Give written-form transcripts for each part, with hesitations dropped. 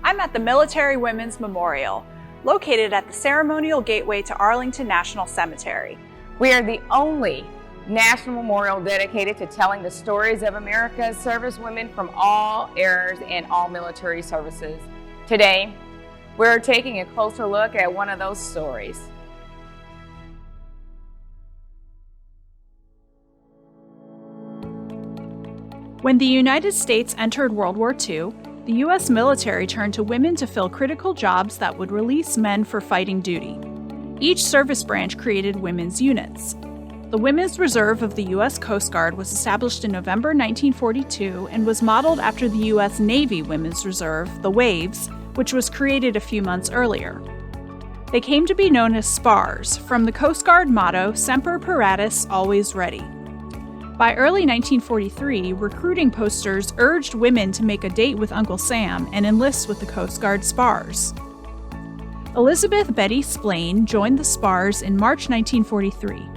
I'm at the Military Women's Memorial, located at the ceremonial gateway to Arlington National Cemetery. We are the only national memorial dedicated to telling the stories of America's servicewomen from all eras and all military services. Today, we're taking a closer look at one of those stories. When the United States entered World War II, the U.S. military turned to women to fill critical jobs that would release men for fighting duty. Each service branch created women's units. The Women's Reserve of the U.S. Coast Guard was established in November 1942 and was modeled after the U.S. Navy Women's Reserve, the Waves, which was created a few months earlier. They came to be known as SPARS, from the Coast Guard motto, Semper Paratus, Always Ready. By early 1943, recruiting posters urged women to make a date with Uncle Sam and enlist with the Coast Guard SPARS. Elizabeth Betty Splaine joined the SPARS in March 1943.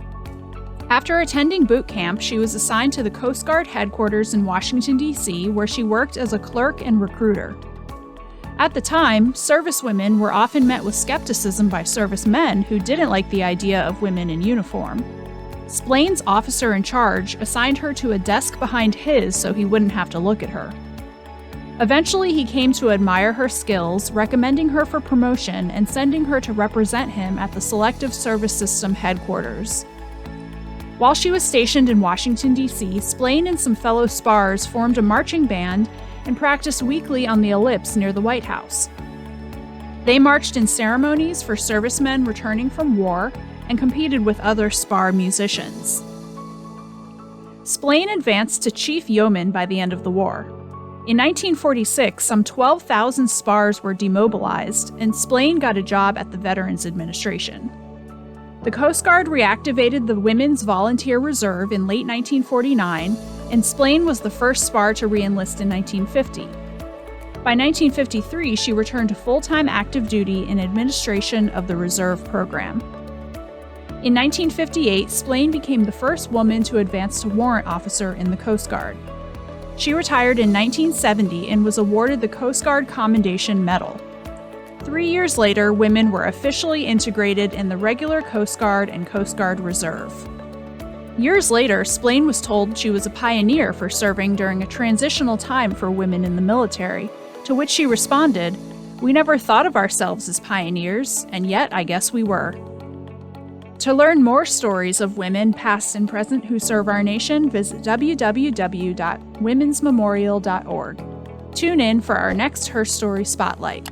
After attending boot camp, she was assigned to the Coast Guard headquarters in Washington, D.C., where she worked as a clerk and recruiter. At the time, servicewomen were often met with skepticism by servicemen who didn't like the idea of women in uniform. Splaine's officer in charge assigned her to a desk behind his so he wouldn't have to look at her. Eventually, he came to admire her skills, recommending her for promotion and sending her to represent him at the Selective Service System headquarters. While she was stationed in Washington, D.C., Splaine and some fellow SPARS formed a marching band and practiced weekly on the ellipse near the White House. They marched in ceremonies for servicemen returning from war and competed with other SPAR musicians. Splaine advanced to chief yeoman by the end of the war. In 1946, some 12,000 SPARS were demobilized, and Splaine got a job at the Veterans Administration. The Coast Guard reactivated the Women's Volunteer Reserve in late 1949, and Splaine was the first SPAR to re-enlist in 1950. By 1953, she returned to full-time active duty in administration of the Reserve Program. In 1958, Splaine became the first woman to advance to warrant officer in the Coast Guard. She retired in 1970 and was awarded the Coast Guard Commendation Medal. 3 years later, women were officially integrated in the regular Coast Guard and Coast Guard Reserve. Years later, Splaine was told she was a pioneer for serving during a transitional time for women in the military, to which she responded, "We never thought of ourselves as pioneers, and yet I guess we were." To learn more stories of women, past and present, who serve our nation, visit www.womensmemorial.org. Tune in for our next HERstory Spotlight.